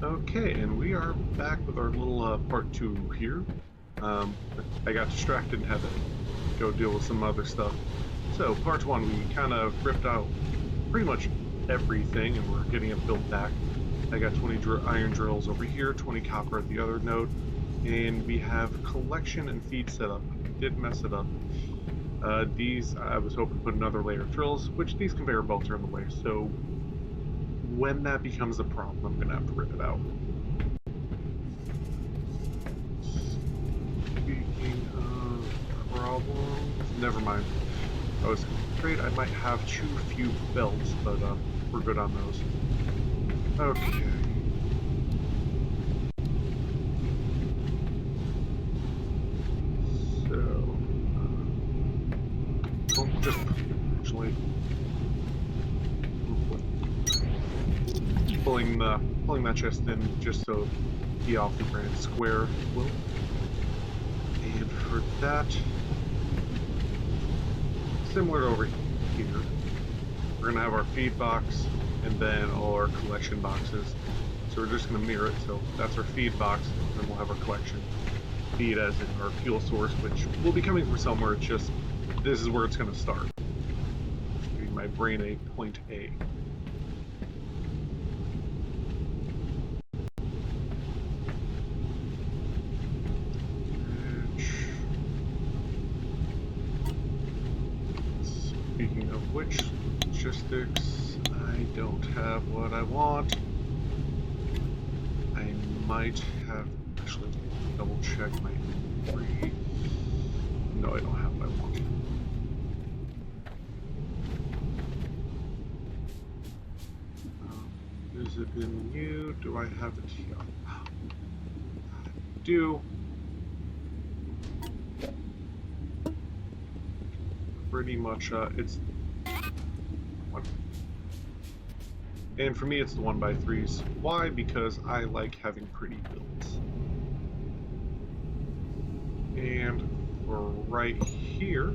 Okay, and we are back with our little part two here. Um, I got distracted and had to go deal with some other stuff. So, part one, we kind of ripped out pretty much everything and we're getting it built back. I got 20 iron drills over here, 20 copper at the other node, and we have collection and feed set up. I did mess it up. These, I was hoping to put another layer of drills, which these conveyor belts are in the way, so when that becomes a problem, I'm going to have to rip it out. Speaking of problems, never mind. I was afraid I might have too few belts, but we're good on those. Okay. So, well, just actually pulling that chest in just so he off the grand square will. And for that, similar to over here, we're gonna have our feed box and then all our collection boxes. So we're just gonna mirror it. So that's our feed box, and then we'll have our collection feed as in our fuel source, which will be coming from somewhere. It's just this is where it's gonna start. Giving my brain a point A. Speaking of which, logistics, I don't have what I want. I might have actually double check my inventory. No, I don't have what I want. Is it in you? Do I have it here? I do. Pretty much, it's one. And for me, it's the 1x3s. Why? Because I like having pretty builds. And for right here,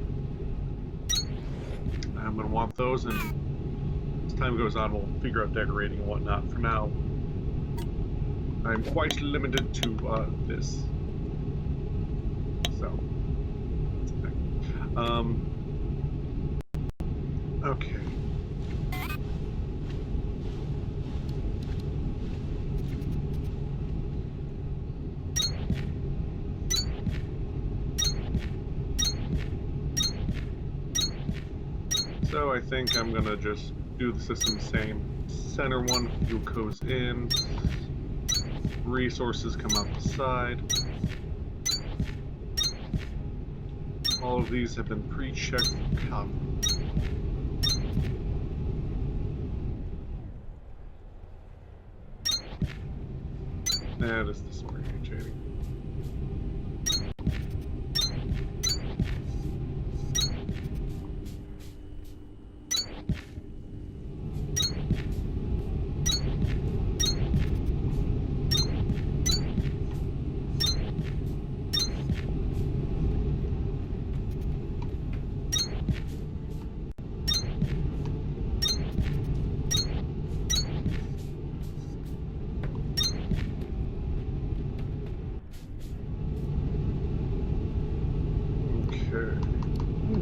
I'm going to want those, and as time goes on, we'll figure out decorating and whatnot. For now, I'm quite limited to this. So, okay. So I think I'm gonna just do the system the same. Center one, fuel goes in, resources come out the side. All of these have been pre-checked for copper. That is disorientating.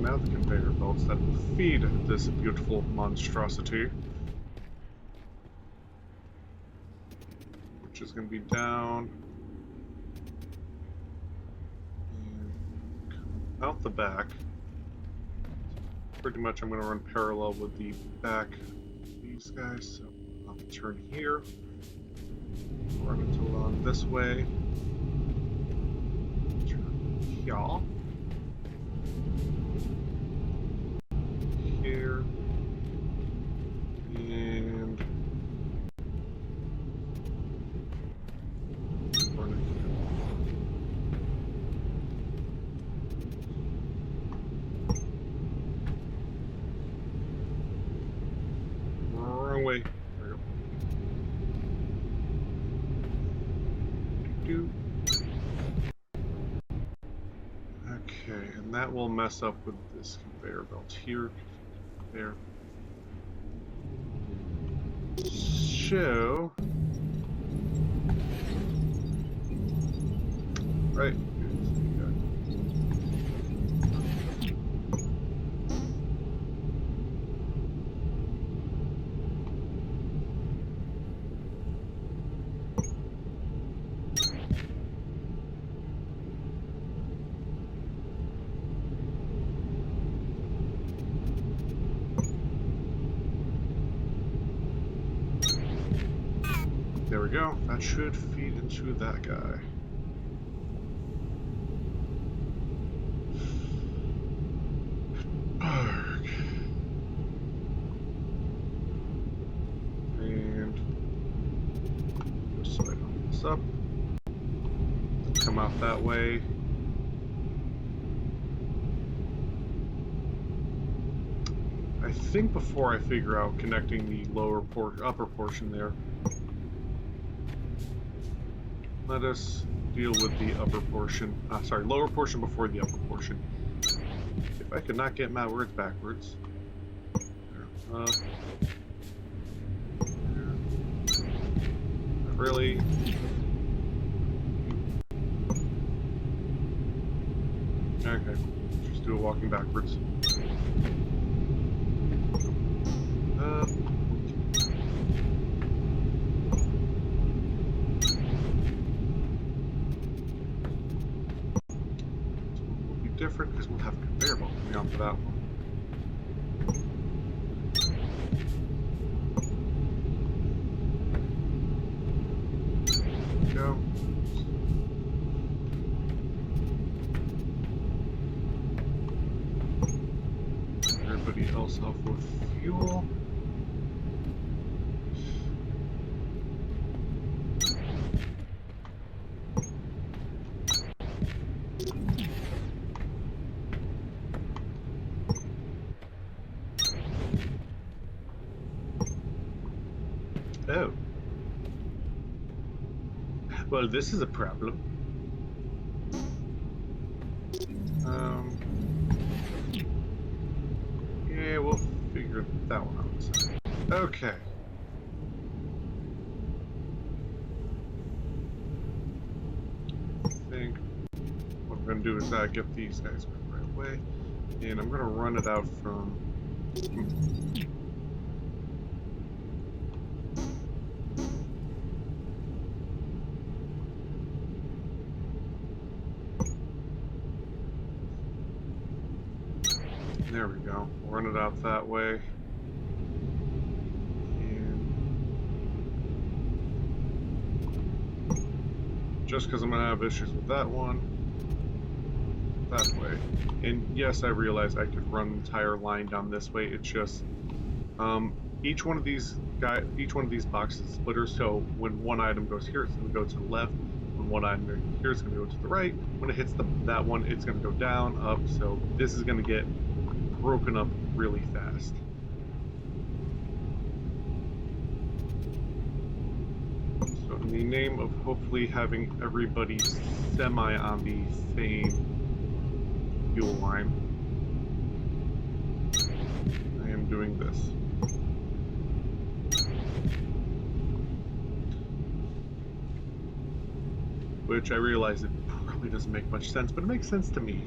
Now the conveyor belts that will feed this beautiful monstrosity, which is going to be down and come out the back. Pretty much I'm going to run parallel with the back of these guys, so I'll turn here, run it along this way, turn here. Here and run it here. Wrong way. There we go. Okay, and that will mess up with this conveyor belt here. There. So right? There we go. That should feed into that guy. And just so I don't mess up. Come out that way. I think before I figure out connecting the upper portion there, let us deal with the upper portion. Sorry, lower portion before the upper portion. If I could not get my words backwards. Not really. Okay, just do a walking backwards. Different because we'll have a conveyor belt coming off of that one. There we go. Everybody else off with fuel. Oh. Well, this is a problem. Yeah, we'll figure that one out. Okay. I think what I'm going to do is get these guys right away. And I'm going to run it out from... There we go. We'll run it out that way. And just because I'm going to have issues with that one, that way. And yes, I realize I could run the entire line down this way. It's just each one of these boxes is splitters. So when one item goes here, it's going to go to the left. When one item goes here, it's going to go to the right. When it hits that one, it's going to go down, up. So this is going to get broken up really fast. So in the name of hopefully having everybody semi on the same fuel line, I am doing this. Which I realize it probably doesn't make much sense, but it makes sense to me.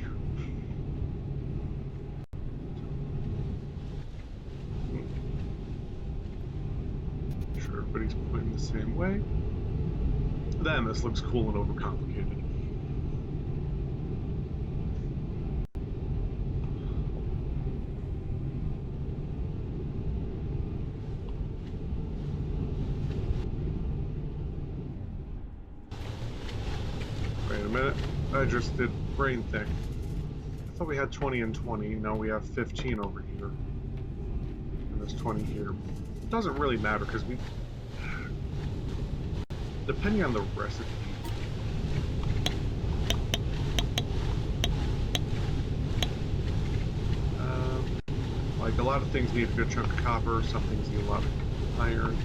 Everybody's pointing the same way. Then this looks cool and overcomplicated. Wait a minute. I just did brain thing. I thought we had 20 and 20. Now we have 15 over here. And there's 20 here. It doesn't really matter because we... Depending on the recipe, like a lot of things need a good chunk of copper, some things need a lot of iron.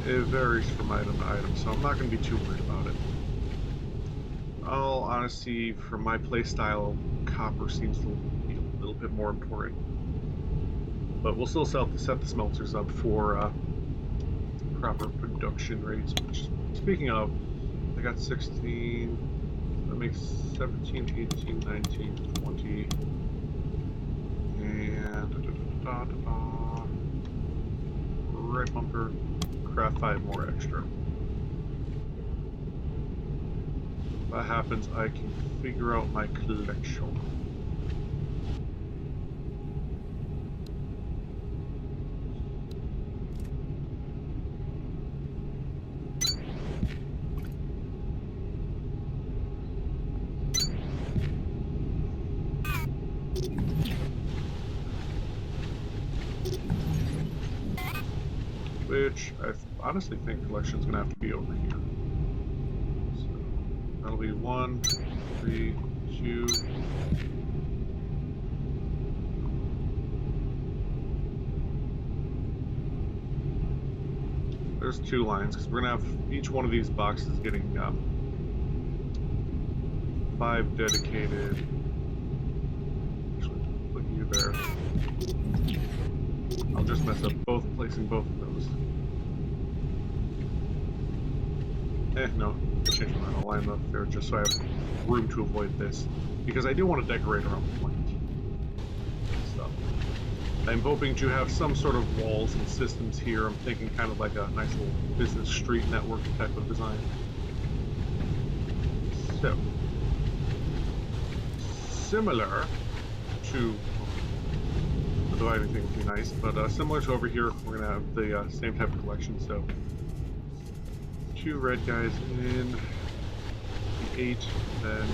It varies from item to item, so I'm not going to be too worried about it. All honesty, for my playstyle, copper seems to be a little bit more important. But we'll still set the smelters up for proper production rates. Which, speaking of, I got 16. That makes 17, 18, 19, 20. And right bumper. Craft 5 more extra. If that happens, I can figure out my collection. Which I honestly think collection's gonna have to be over here. So that'll be 1, 3, 2. There's 2 lines because we're gonna have each one of these boxes getting 5 dedicated. Actually, put you there. I'll just mess up placing both of those. No, I changed my mind. I'll line them up there just so I have room to avoid this. Because I do want to decorate around the point. So, I'm hoping to have some sort of walls and systems here. I'm thinking kind of like a nice little business street network type of design. So, similar to the dividing thing would be nice, but similar to over here, we're gonna have the same type of collection. So 2 red guys in, the 8, then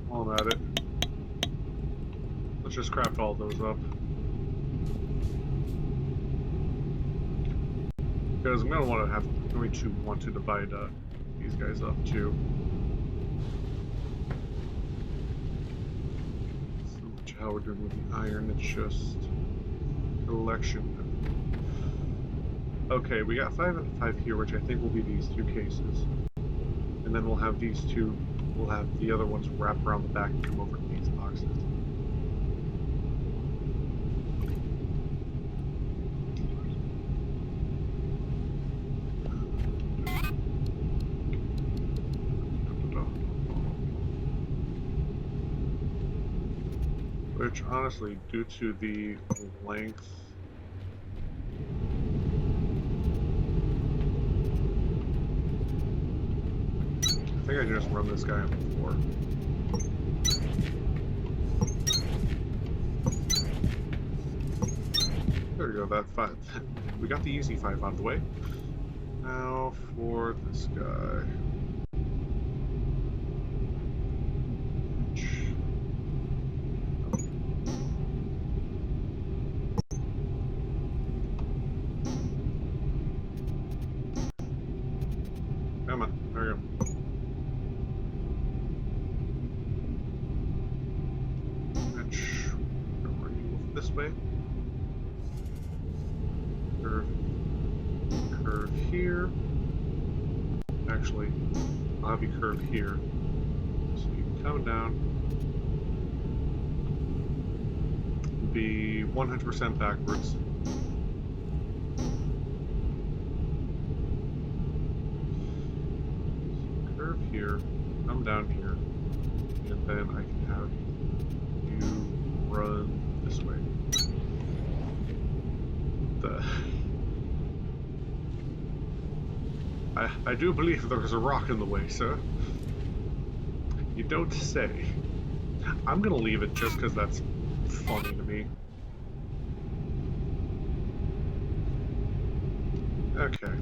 while I'm at it, let's just craft all those up. Because I'm going to want to divide these guys up too. So much how we're doing with the iron, it's just collection. Okay, we got 5 and 5 here, which I think will be these 2 cases. And then we'll have these 2, we'll have the other ones wrap around the back and come over to these boxes. Which, honestly, due to the length, I think I can just run this guy on the floor. There we go, that 5. We got the easy 5 out of the way. Now for this guy. Come on, there we go. This way. Curve here. Actually, I'll have you curve here. So you can come down. Be 100% backwards. So curve here, come down here, and then I can have you run this way. I do believe there's a rock in the way, sir. You don't say. I'm gonna leave it just because that's funny to me. Okay.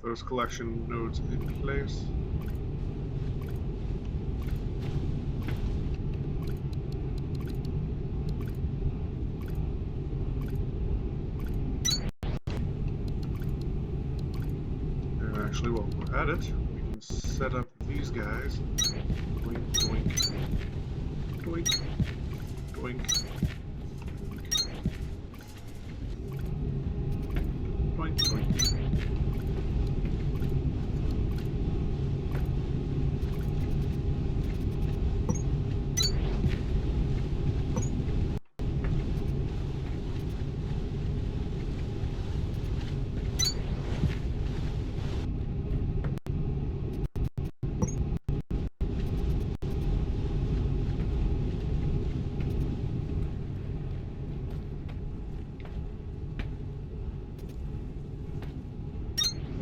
those collection nodes in place. And actually, while we're at it, we can set up these guys. Doink, doink, doink, doink, doink, doink.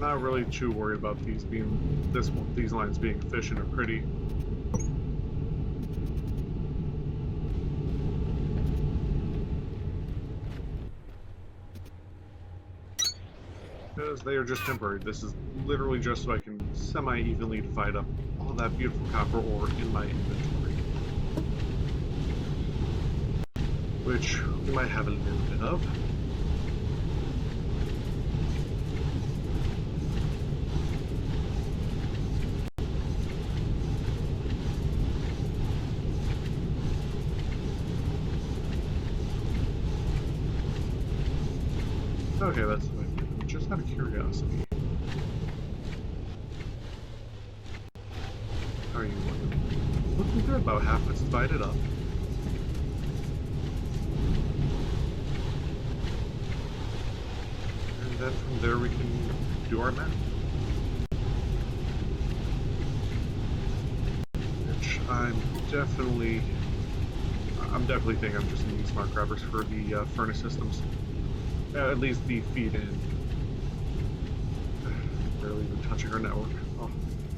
Not really too worried about these being these lines being efficient or pretty. Because they are just temporary. This is literally just so I can semi-evenly divide up all that beautiful copper ore in my inventory. Which we might have a little bit of. Okay, that's the way. Just out of curiosity. How are you looking? Looking good, about half it's divided up. And then from there we can do our math. Which I'm definitely thinking I'm just going to use smart grabbers for the furnace systems. At least the feed-in. Barely even touching our network. Oh,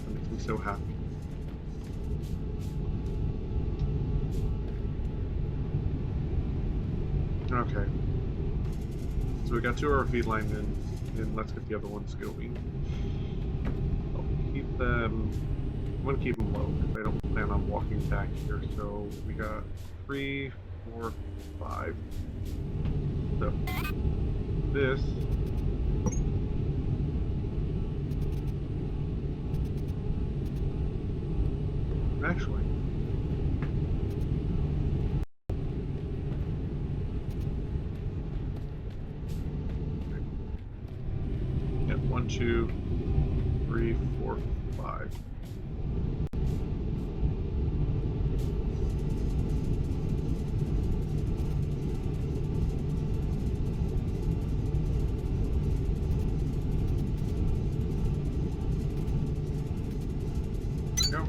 that makes me so happy. Okay. So we got 2 of our feed line in, and let's get the other ones going. I'll keep them... I'm going to keep them low, because I don't plan on walking back here. So we got 3, 4, 5. So this actually yeah, 1, 2, 3, 4, 5. Go.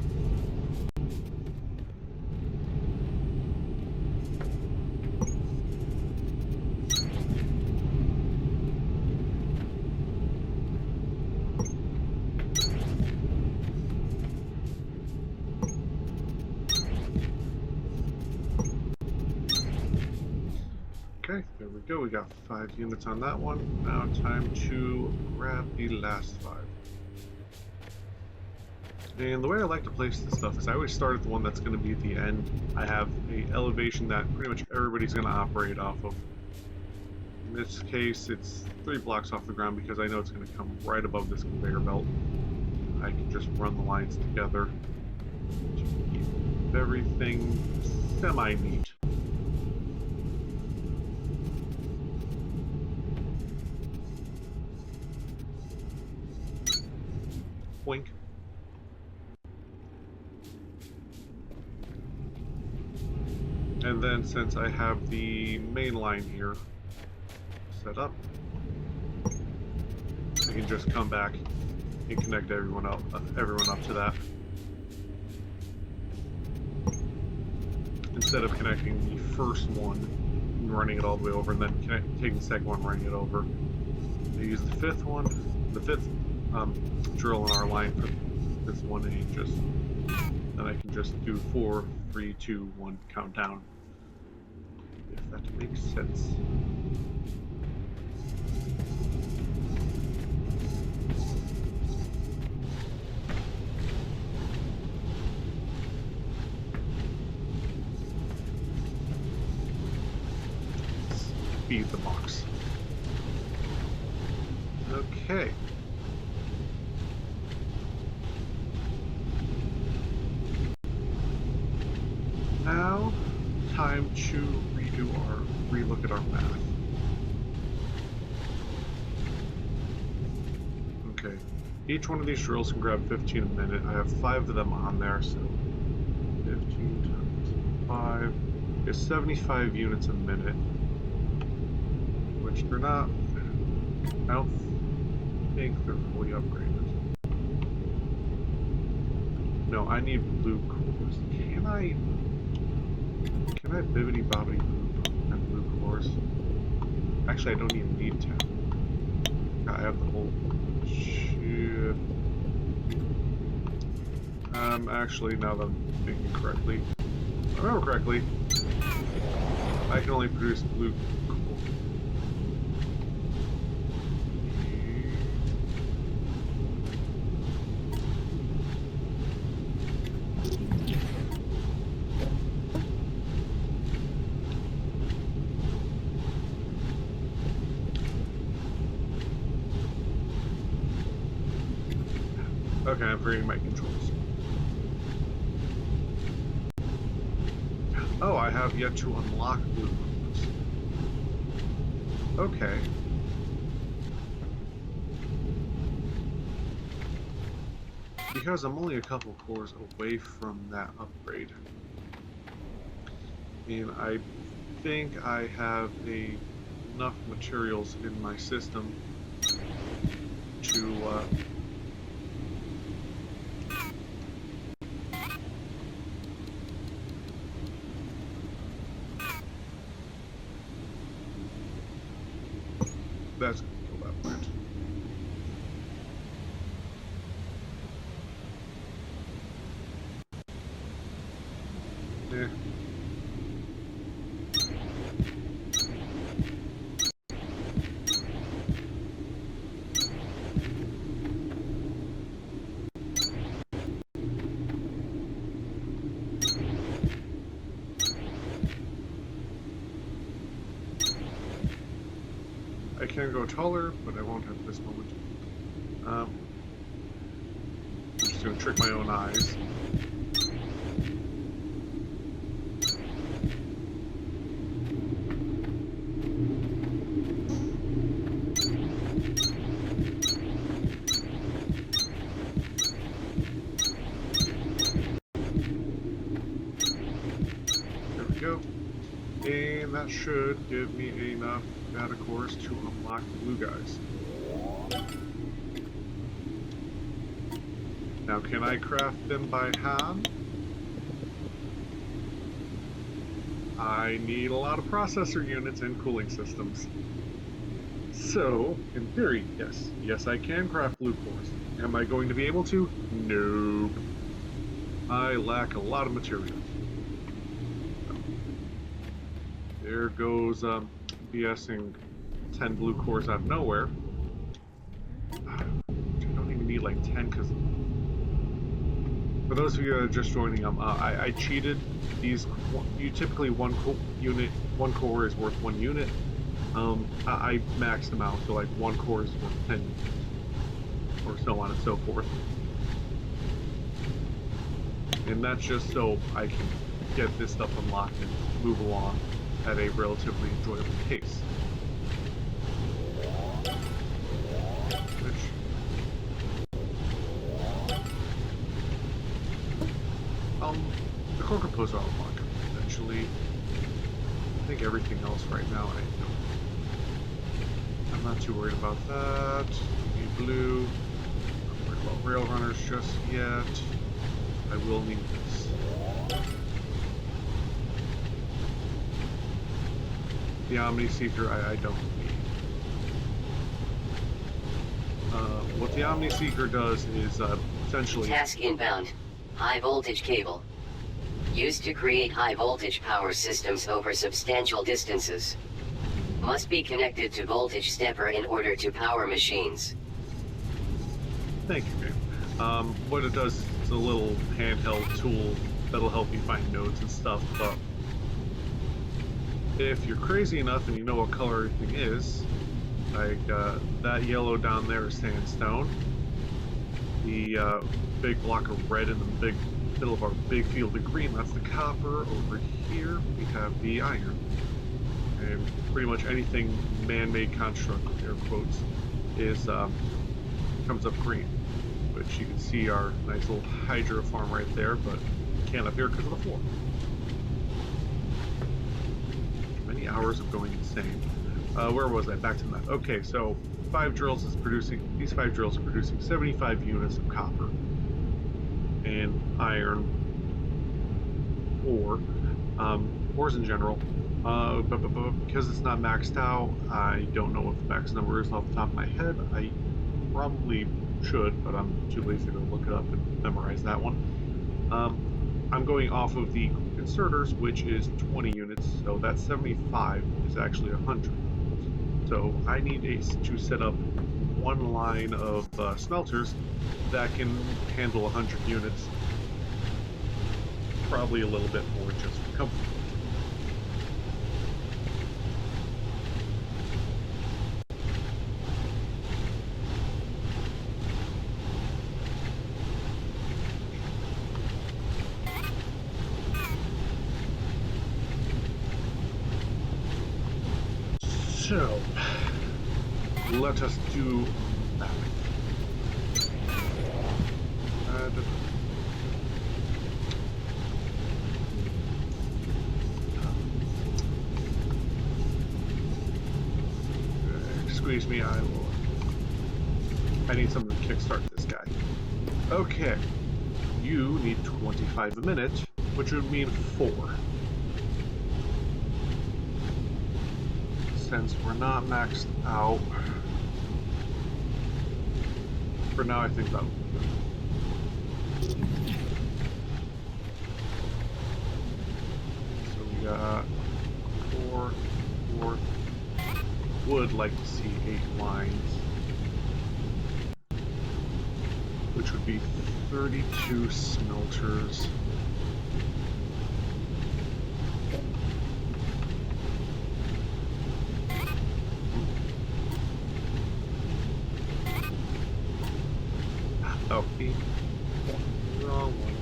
Okay, there we go. We got 5 units on that one. Now time to grab the last 5. And the way I like to place this stuff is I always start at the one that's going to be at the end. I have an elevation that pretty much everybody's going to operate off of. In this case, it's 3 blocks off the ground because I know it's going to come right above this conveyor belt. I can just run the lines together to keep everything semi-neat. Boink. And then since I have the main line here set up, I can just come back and connect everyone up to that. Instead of connecting the first one and running it all the way over and then taking the second one, running it over. I use the fifth drill in our line for this one, and then I can just do 4, 3, 2, 1 countdown. If that makes sense. feed the box. Okay. Now, time to relook at our math. Okay. Each one of these drills can grab 15 a minute. I have 5 of them on there, so 15 times 5 is 75 units a minute, which they're not. I don't think they're fully upgraded. No, I need blue cores. Can I bibbity bobbity boop and blue cores? Actually, I don't even need 10. I have the whole shit. Actually, now that I'm thinking correctly, if I remember correctly, I can only produce blue core. Okay, I'm forgetting my controls. Oh, I have yet to unlock blue cores. Okay. Because I'm only a couple cores away from that upgrade. And I think I have enough materials in my system to that's gonna kill that plant. Yeah. I can go taller, but I won't at this moment. I'm just gonna trick my own eyes. There we go. And that should give me enough data cores to unlock the blue guys. Now, can I craft them by hand? I need a lot of processor units and cooling systems. So, in theory, yes. Yes, I can craft blue cores. Am I going to be able to? Nope. I lack a lot of materials. There goes BSing 10 blue cores out of nowhere. I don't even need like 10 because for those of you that are just joining, I cheated. These you typically one core is worth 1 unit. I maxed them out, so like 1 core is worth 10 units, or so on and so forth. And that's just so I can get this stuff unlocked and move along at a relatively enjoyable pace. The core composer I'll unlock eventually. I think everything else right now I'm not too worried about that. We need blue. Not worried about rail runners just yet. I will need this. The Omni Seeker I don't need. What the Omni Seeker does is essentially... Task inbound. High voltage cable. Used to create high voltage power systems over substantial distances. Must be connected to voltage stepper in order to power machines. Thank you, Gabe. What it does is a little handheld tool that'll help you find nodes and stuff, but if you're crazy enough and you know what color everything is, like that yellow down there is sandstone. The big block of red in the big middle of our big field of green, that's the copper. Over here we have the iron. And pretty much anything man-made construct, air quotes, is comes up green, which you can see our nice little hydro farm right there, but can't up here because of the floor. Many hours of going insane. Where was I? Back to that. Okay, so these 5 drills are producing 75 units of copper and iron ore, ores in general. But because it's not maxed out, I don't know what the max number is off the top of my head. I probably should, but I'm too lazy to look it up and memorize that one. I'm going off of the inserters, which is 20 units, so that 75 is actually 100. So I need to set up one line of smelters that can handle 100 units, probably a little bit more just for comfort. So, let us do that. Squeeze me, I need something to kickstart this guy. Okay, you need 25 a minute, which would mean 4. Since we're not maxed out, for now I think that'll be good. So we got 4. Would like to see 8 lines, which would be 32 smelters. Oh, wrong one.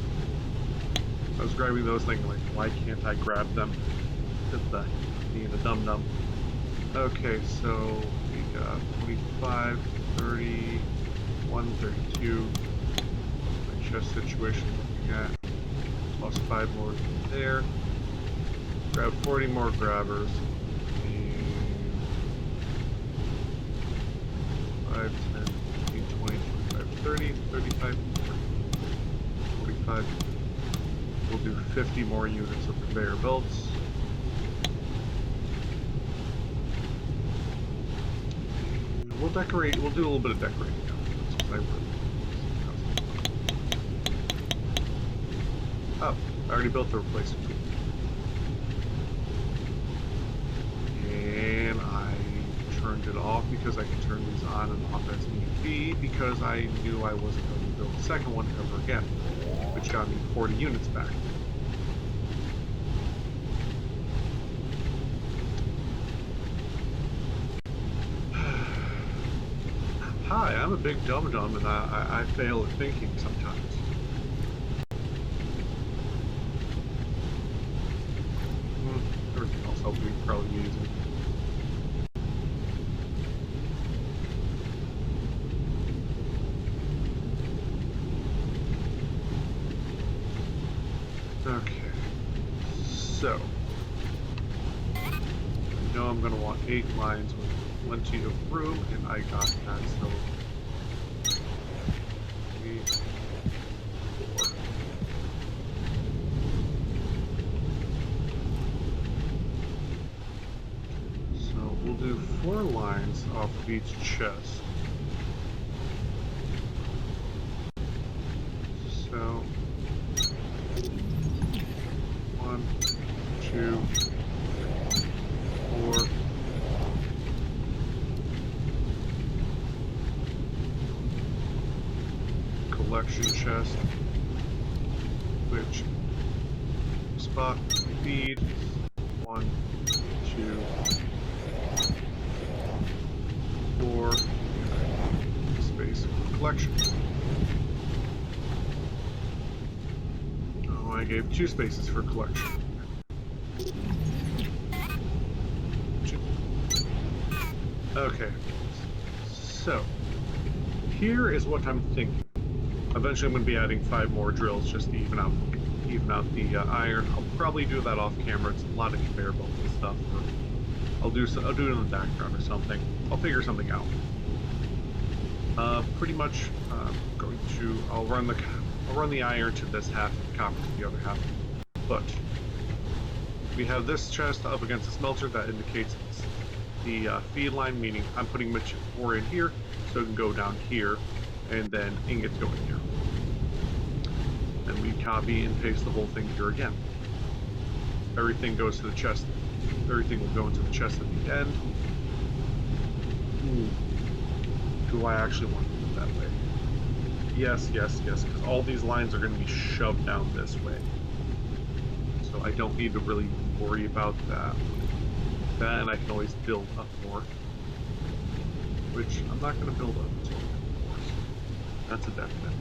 I was grabbing those thinking, like, why can't I grab them? Being a dum-dum. Okay, so we got 25, 30, 132. My chest situation looking at. Plus 5 more there. Grab 40 more grabbers. And 5, 10, 15, 20, 25, 30, 35, 45. We'll do 50 more units of conveyor belts. We'll decorate, we'll do a little bit of decorating now. That's what I really Oh, I already built the replacement tool. And I turned it off because I can turn these on and off as need be, because I knew I wasn't going to build the second one ever again, which got me 40 units back. Hi, I'm a big dum-dum and I fail at thinking sometimes. Everything else I'll be probably using. Okay, so I know I'm going to want 8 lines with plenty of room, and I got that, so 3, 4. So we'll do 4 lines off of each chest. So 1, 2, 4. Collection chest, which spot feed 1, 2, 4, space for collection. Oh, I gave 2 spaces for collection. Okay, so here is what I'm thinking. Eventually, I'm going to be adding 5 more drills just to even out the iron. I'll probably do that off camera. It's a lot of conveyor belts and stuff. Or I'll do it in the background or something. I'll figure something out. Pretty much, I'll run the iron to this half, and copper to the other half. But we have this chest up against the smelter that indicates it's the feed line, meaning I'm putting ore in here, so it can go down here, and then ingots go in here. And we copy and paste the whole thing here again. Everything goes to the chest. Everything will go into the chest at the end. Do I actually want to do it that way? Yes, because all these lines are going to be shoved down this way. So I don't need to really worry about that. And I can always build up more. Which I'm not going to build up until of course. That's a definite.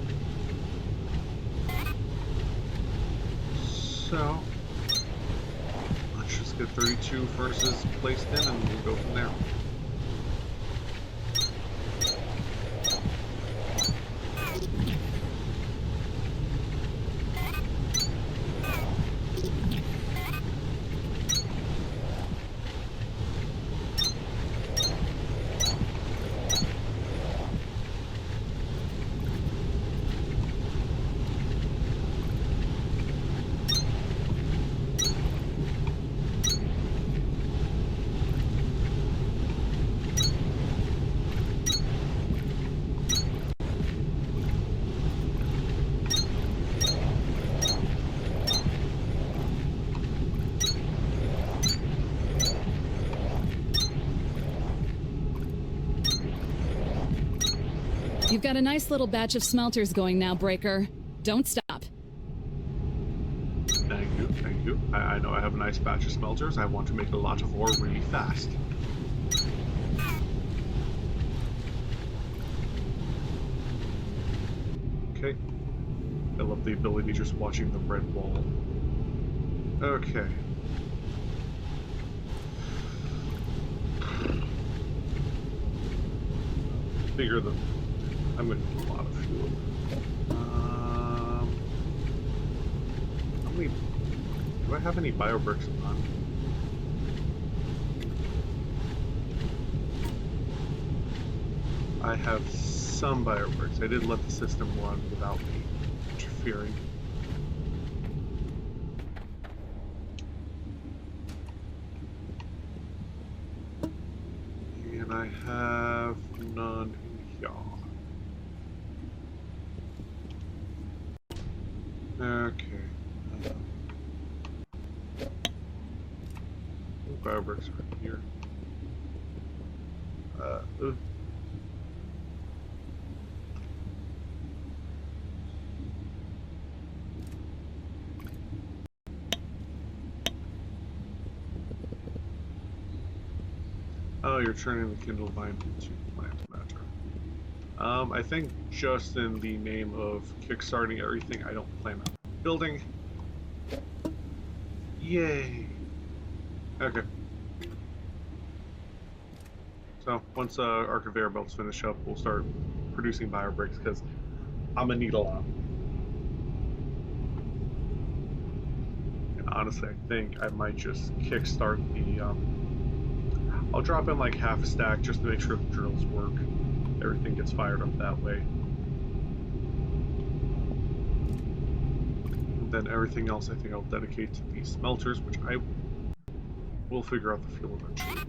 So, let's just get 32 verses placed in and we'll go from there. You've got a nice little batch of smelters going now, Breaker. Don't stop. Thank you. I know I have a nice batch of smelters. I want to make a lot of ore really fast. Okay. I love the ability just watching the red wall. Okay. Bigger than... I'm going to need a lot of fuel. How many... Do I have any biobricks on? I have some biobricks. I did let the system run without me interfering. And I have none in here. Okay. Biobricks are here. Oh, you're turning the Kindle Vine into plant matter. I think just in the name of kickstarting everything I don't plan on building. Yay! Okay. So, once our conveyor belts finish up, we'll start producing biobricks, because I'm gonna need a lot. And honestly, I think I might just kickstart the, I'll drop in like half a stack just to make sure the drills work. Everything gets fired up that way. And then everything else I think I'll dedicate to these smelters, which I will figure out the fuel eventually.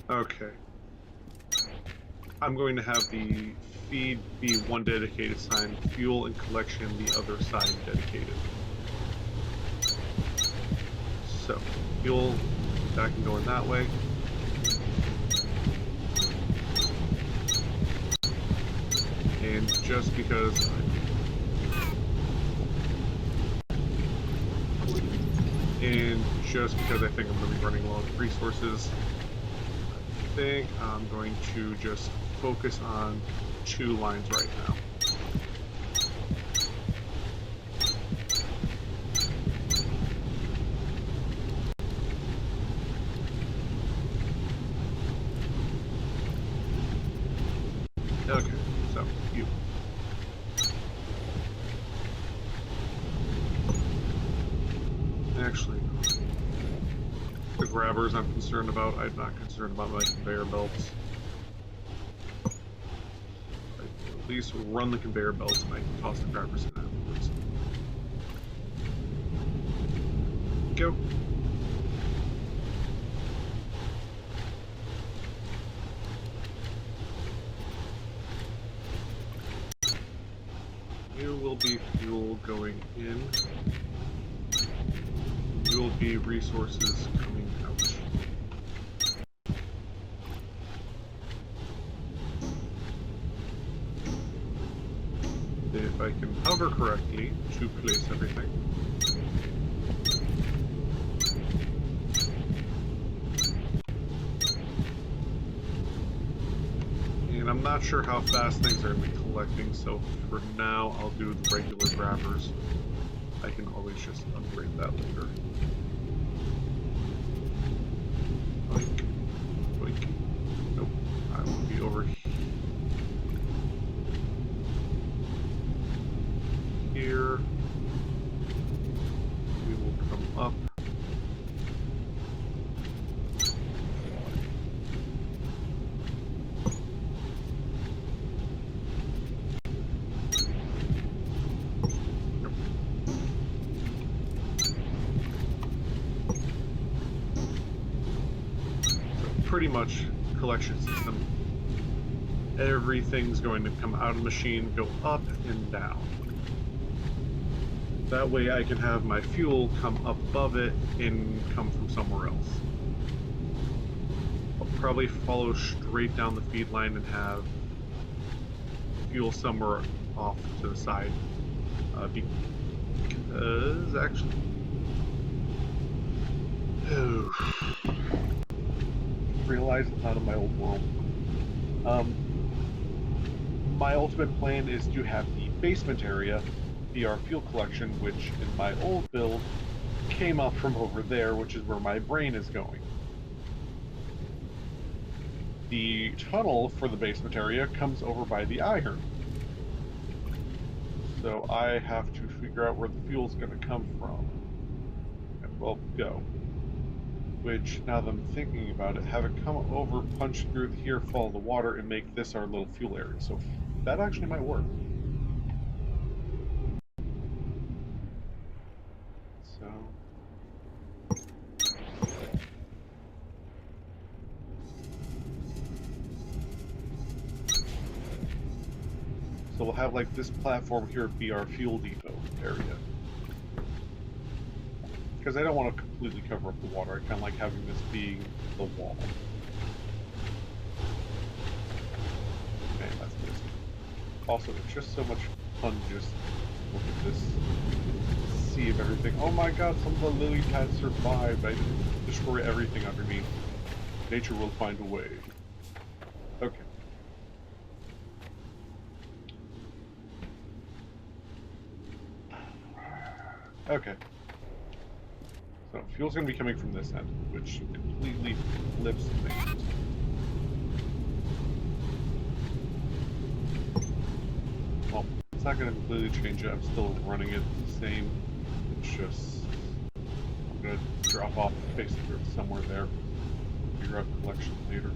Okay. I'm going to have the feed be one dedicated sign, fuel and collection the other sign dedicated. So, fuel, that can go in that way. And just because I think I'm going to be running low on resources, I think I'm going to just focus on 2 lines right now. Okay, so you. Actually, the grabbers I'm concerned about. I'm not concerned about my conveyor belts. I can at least run the conveyor belts and I can toss the grabbers in afterwards. Go. Here will be fuel going in. There will be resources coming out. If I can hover correctly to place everything. And I'm not sure how fast things are going to be collecting, so for now I'll do the regular grabbers. I can always just upgrade that later. Boink. Boink. Nope. I will be over here. We will come up. Pretty much collection system. Everything's going to come out of the machine, go up and down. That way I can have my fuel come up above it and come from somewhere else. I'll probably follow straight down the feed line and have fuel somewhere off to the side. Because actually... realized out of my old world. My ultimate plan is to have the basement area be our fuel collection, which in my old build came up from over there, which is where my brain is going. The tunnel for the basement area comes over by the iron. So I have to figure out where the fuel's going to come from. And well, go. Which, now that I'm thinking about it, have it come over, punch through here, follow the water, and make this our little fuel area. So that actually might work. So... so we'll have like this platform here be our fuel depot area. Because I don't want to completely cover up the water. I kind of like having this being the wall. Man, that's busy. Also, it's just so much fun to just look at this sea of everything. Oh my god, some of the lily pads survived. I didn't destroy everything underneath. Nature will find a way. Okay. Okay. So fuel's going to be coming from this end, which completely flips things. Well, it's not going to completely change it. I'm still running it the same. It's just... I'm going to drop off the base of it somewhere there. Figure out collection later.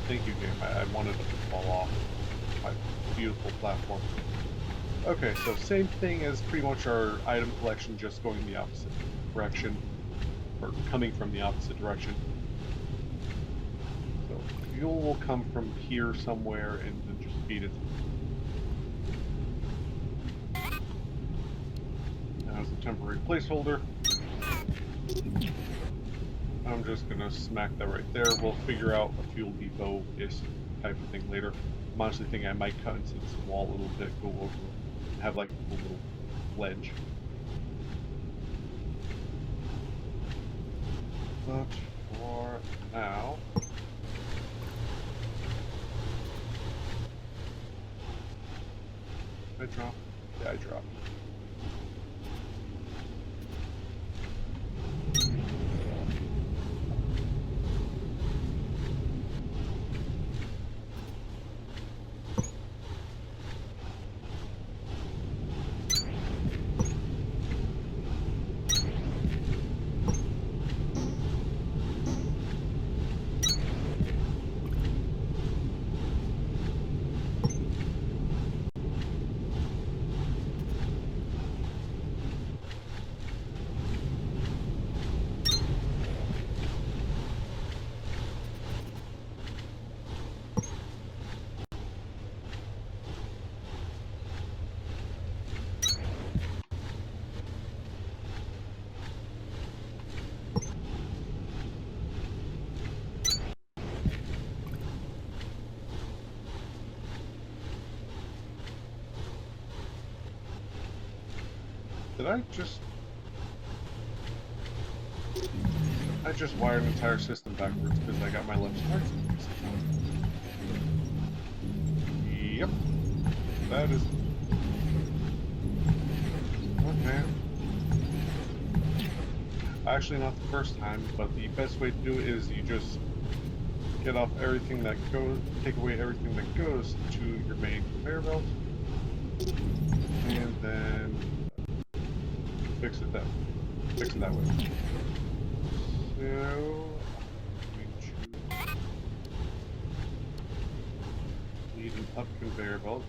Thank you, game. I wanted to fall off my beautiful platform. Okay, so same thing as pretty much our item collection, just going the opposite direction, or coming from the opposite direction. So fuel will come from here somewhere and then just feed it. As a temporary placeholder, I'm just gonna smack that right there. We'll figure out a fuel depot-ish type of thing later. I'm honestly thinking I might cut into this wall a little bit, go over, and have like a little ledge. But for now, did I drop? Yeah, I dropped. Did I just wired an entire system backwards because I got my left start. Yep. That is... Okay. Actually, not the first time, but the best way to do it is you just get off everything that goes, take away everything that goes to your main conveyor belt, and then fix it that way. So we need an up conveyor belt.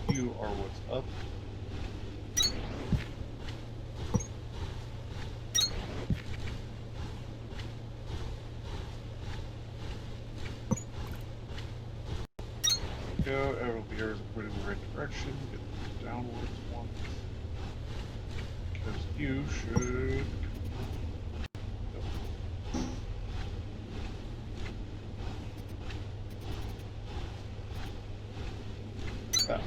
You are what's up. Go, arrow gears are pointing in the right direction. Get the downwards ones. Because you should. That.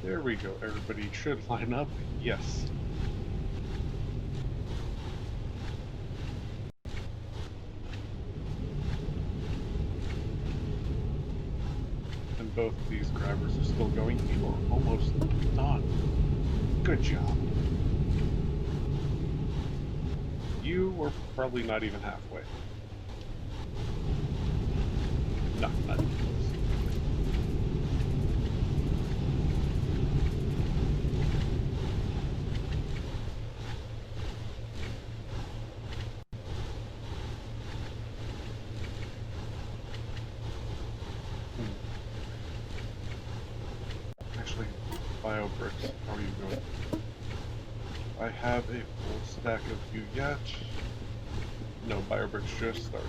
There we go. Everybody should line up. Yes. And both of these grabbers are still going. You are almost done. Good job. You were probably not even halfway. No, not even close. Actually, bio bricks, how are you going? I have a full stack of you yet. No, bio bricks just started.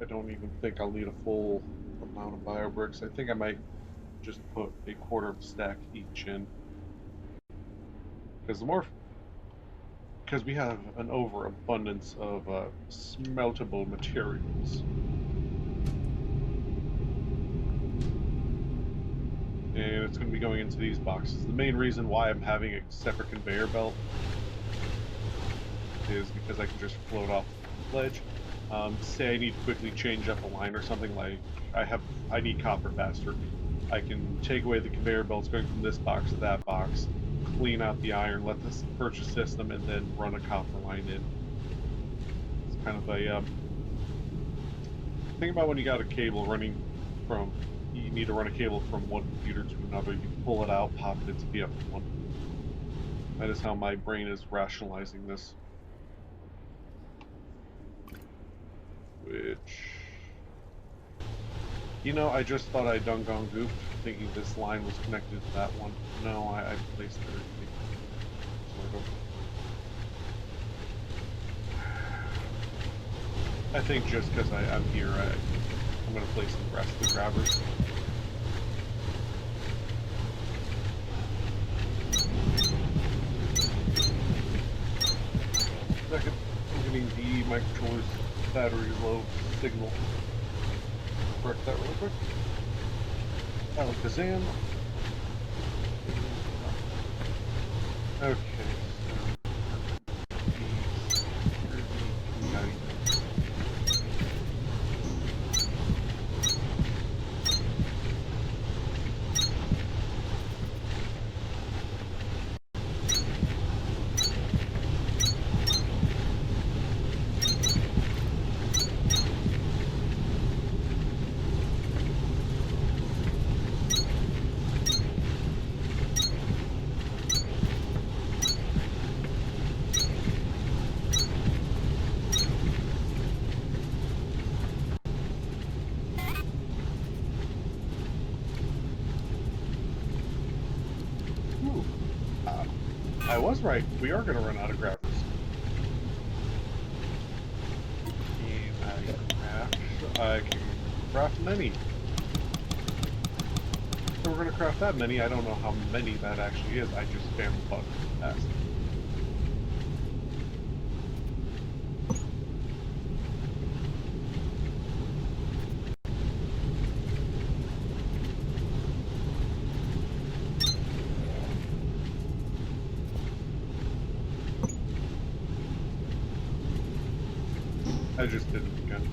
I don't even think I'll need a full amount of bio bricks. I think I might just put a quarter of a stack each in. Because we have an overabundance of smeltable materials. And it's going to be going into these boxes. The main reason why I'm having a separate conveyor belt is because I can just float off the ledge. Say I need to quickly change up a line or something, like I need copper faster. I can take away the conveyor belts going from this box to that box, clean out the iron, let this purchase system, and then run a copper line in. kind of a think about when you got a cable running from, you need to run a cable from one computer to another. You pull it out, pop it into the other one. That is how my brain is rationalizing this. Which, you know, I just thought I'd done gone goofed, thinking this line was connected to that one. No, I placed everything, sort of. I think just because I'm here, I'm going to place the rest of the grabbers. Second, I'm getting the microcontroller's battery low signal. Correct that really quick. Alakazam. Okay, so I was right. We are going to run out of grabbers. I can craft many. So we're going to craft that many. I don't know how many that actually is. I just spam the button fast. I just did it again.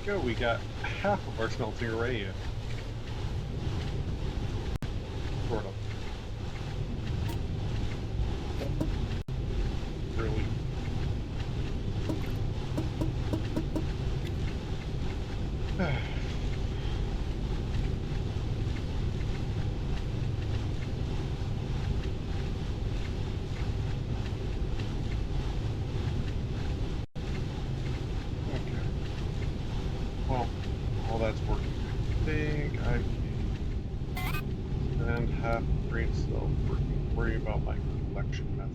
Go, we got half of our smelting array in. Sort of. Really. That's working. I think I can and half brain cell working. Worry about my collection method.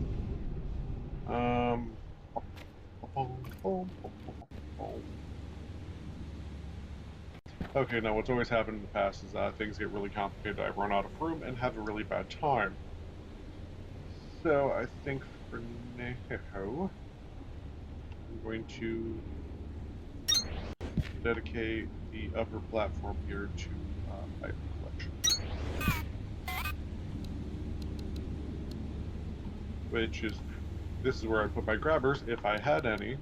Okay, now what's always happened in the past is things get really complicated. I run out of room and have a really bad time. So I think for now, I'm going to dedicate the upper platform here to item collection, which is, this is where I put my grabbers if I had any.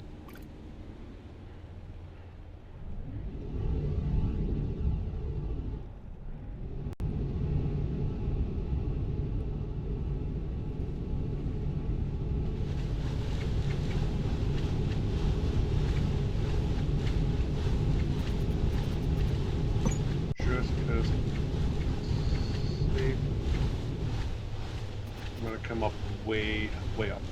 Just because it's safe. I'm gonna come up way up.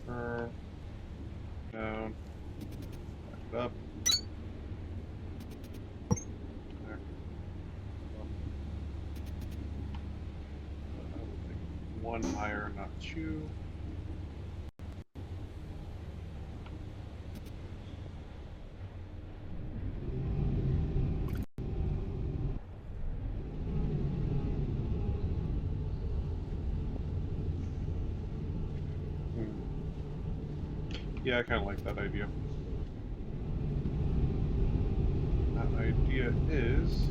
Turn down, back it up. Back up. I would think one higher, not two. Yeah, I kind of like that idea. That idea is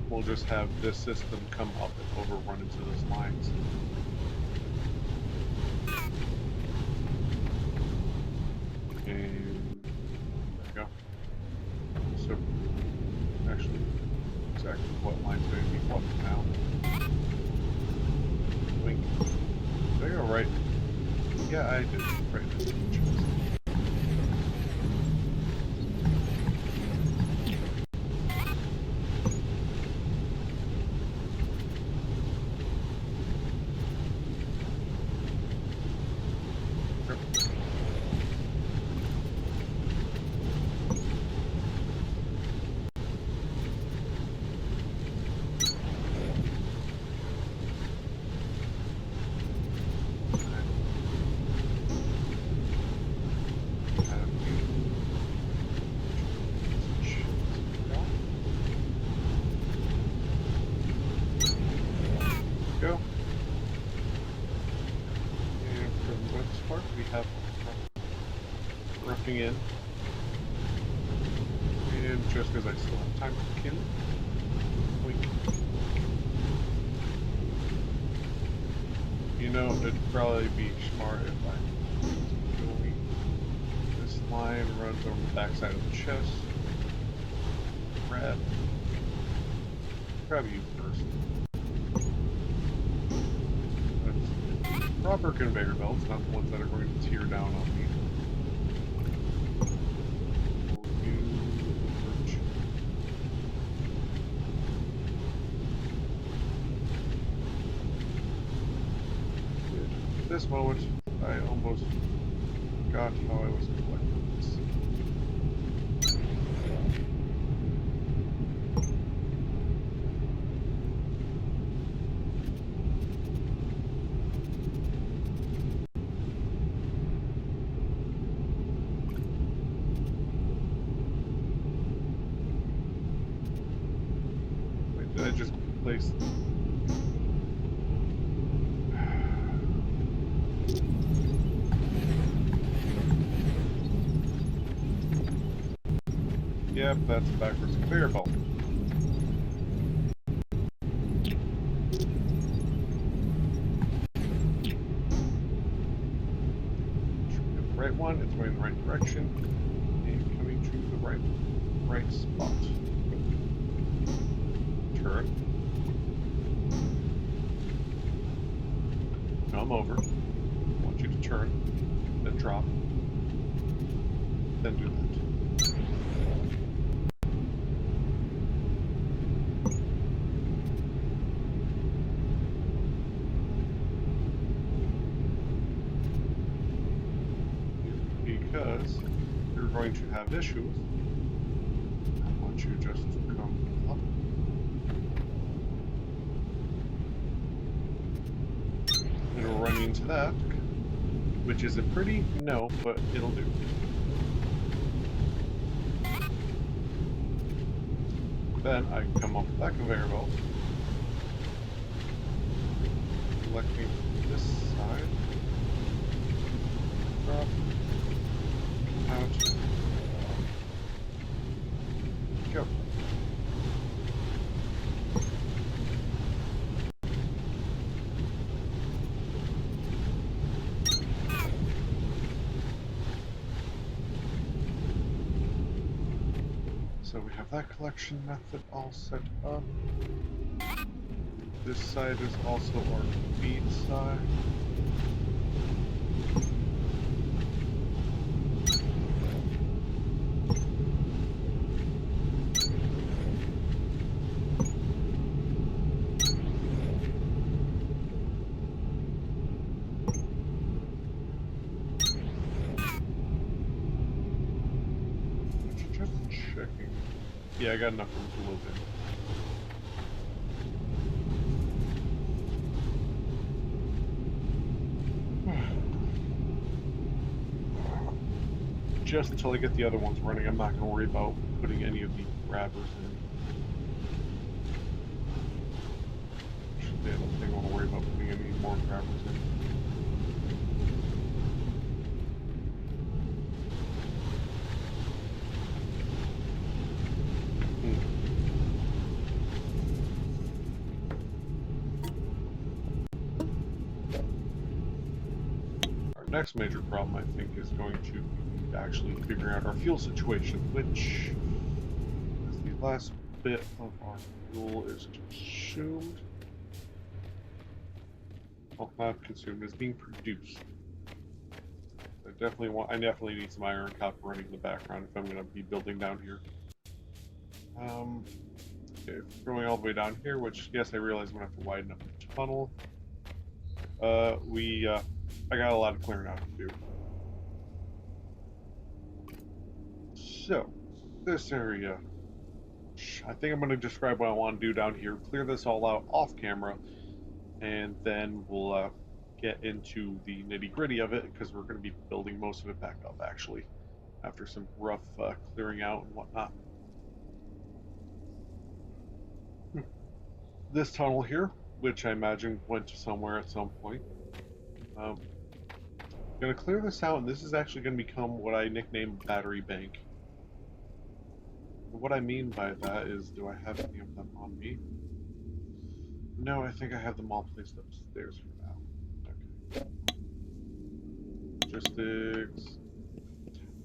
we'll just have this system come up and overrun into those lines. And there we go. So actually, exactly what line's going to be plugged now. Wink. Did I go right? Yeah, I did. Right. Go. And for the most part, we have roughing in. And just because I still have time to kill, wink. You know, it'd probably be smart if I this line runs over the backside of the chest. Grab you first. Proper conveyor belts, not the ones that are going to tear down on me. At this moment, I almost forgot how I was collecting this. Did I just place? Yep, that's a backwards conveyor belt. The right one, it's going in the right direction and coming to the right spot. Turn. Come over. I want you to turn, then drop, then do that. Because you're going to have issues, I want you just to come up. It'll run into that. Which is it pretty? No, but it'll do. Then I can come off that conveyor belt, collecting this side, drop, out, go. So we have that collection method all set up. This side is also our feed side. Just checking. Yeah, I got enough room to load in. Just until I get the other ones running, I'm not going to worry about putting any of the grabbers in. Actually, I don't think I want to worry about putting any more grabbers in. Our next major problem, I think, is going to be actually figuring out our fuel situation, which is the last bit of our fuel is consumed. Well, not consumed, is being produced. I definitely need some iron copper running in the background if I'm going to be building down here. Okay, going all the way down here, which, yes, I realize I'm going to have to widen up the tunnel. I got a lot of clearing out to do. So, this area, I think I'm going to describe what I want to do down here, clear this all out off camera, and then we'll get into the nitty-gritty of it, because we're going to be building most of it back up, actually, after some rough clearing out and whatnot. This tunnel here, which I imagine went to somewhere at some point. Gonna clear this out, and this is actually going to become what I nicknamed Battery Bank. And what I mean by that is, do I have any of them on me? No, I think I have them all placed upstairs for now. Okay. Logistics.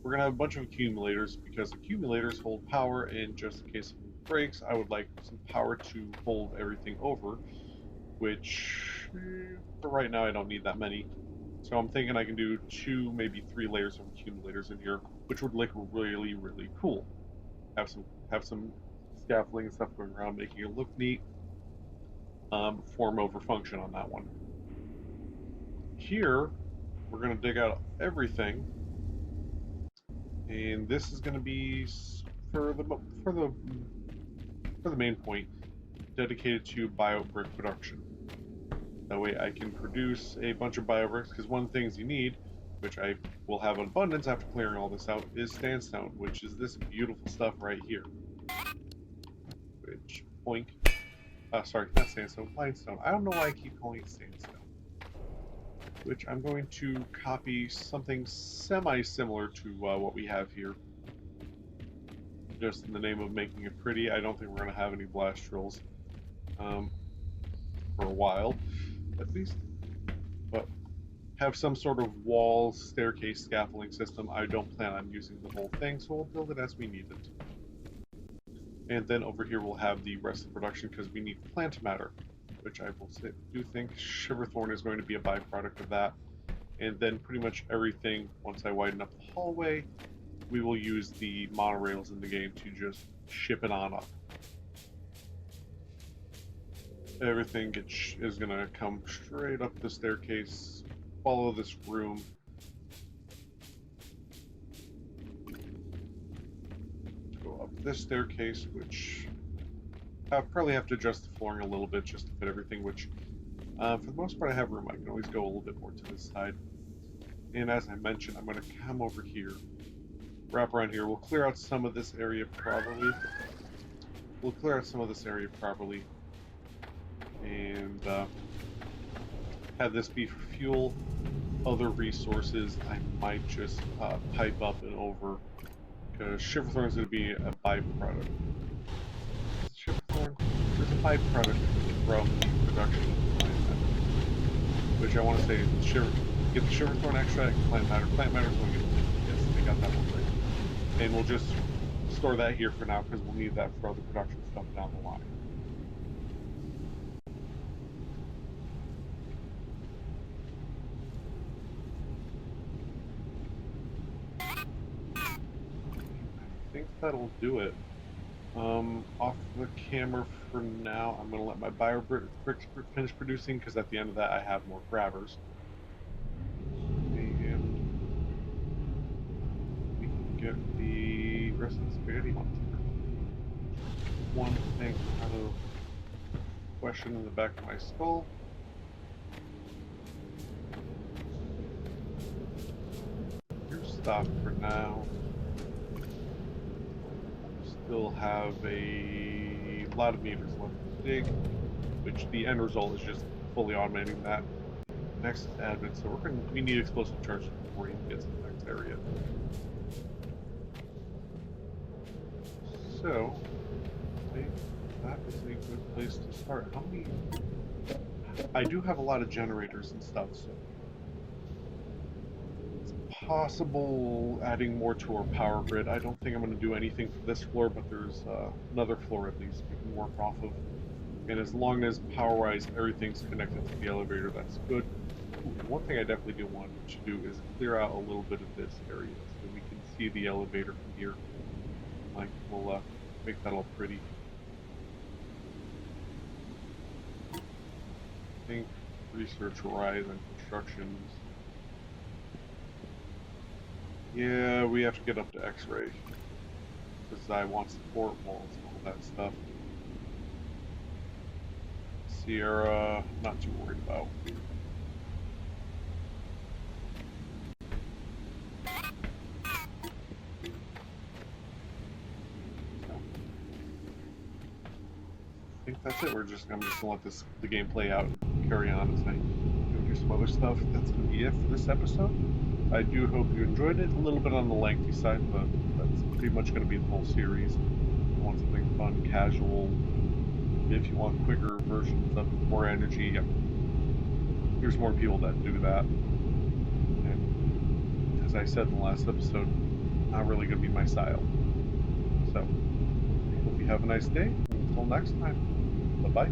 We're going to have a bunch of accumulators, because accumulators hold power, and just in case something breaks, I would like some power to hold everything over, which, for right now, I don't need that many. So I'm thinking I can do 2, maybe 3 layers of accumulators in here, which would look really, really cool. Have some scaffolding and stuff going around, making it look neat. Form over function on that one. Here, we're going to dig out everything, and this is going to be for the main point, dedicated to bio brick production. That way I can produce a bunch of bio bricks, because one of the things you need, which I will have in abundance after clearing all this out, is sandstone, which is this beautiful stuff right here. Which, boink. Sorry, not sandstone, limestone. I don't know why I keep calling it sandstone. Which I'm going to copy something semi-similar to what we have here. Just in the name of making it pretty. I don't think we're going to have any blast drills for a while, at least. But have some sort of wall, staircase, scaffolding system. I don't plan on using the whole thing, so we'll build it as we need it. And then over here we'll have the rest of the production, because we need plant matter, which I do think Shiverthorn is going to be a byproduct of that. And then pretty much everything, once I widen up the hallway, we will use the monorails in the game to just ship it on up. Everything is going to come straight up the staircase, follow this room. Go up this staircase, which I probably have to adjust the flooring a little bit just to fit everything, which for the most part I have room. I can always go a little bit more to this side. And as I mentioned, I'm going to come over here, wrap around here. We'll clear out some of this area properly. And have this be for fuel. Other resources I might just pipe up and over, because Shiverthorn is going to be a byproduct. Shiverthorn, there's a byproduct from the production of plant matter, which I want to say get the Shiverthorn extract, plant matter. Plant matter is going to get, yes, I got that one right. And we'll just store that here for now because we'll need that for other production stuff down the line. I think that'll do it. Off the camera for now. I'm going to let my bricks finish producing because at the end of that I have more grabbers. And we can get the rest of the spaghetti on here. One thing kind of question in the back of my skull. Here's stop for now. Still have a lot of meters left to dig, which the end result is just fully automating that. Next admin, so we need explosive charges before he gets to the next area. So I think that is a good place to start. How many? I do have a lot of generators and stuff, so it's possible adding more to our power grid. I don't think I'm going to do anything for this floor, but there's another floor at least we can work off of. And as long as power-wise everything's connected to the elevator, that's good. Ooh, one thing I definitely do want to do is clear out a little bit of this area so we can see the elevator from here. Like, we'll make that all pretty. I think research horizon constructions. Yeah, we have to get up to X-ray because I want support walls and all that stuff. Sierra, not too worried about. I think that's it. I'm just gonna let the game play out and carry on as I go do some other stuff. That's gonna be it for this episode. I do hope you enjoyed it. A little bit on the lengthy side, but that's pretty much gonna be the whole series. If you want something fun, casual, if you want quicker versions of more energy, yep. Here's more people that do that. And as I said in the last episode, not really gonna be my style. So, I hope you have a nice day. Until next time. Bye-bye.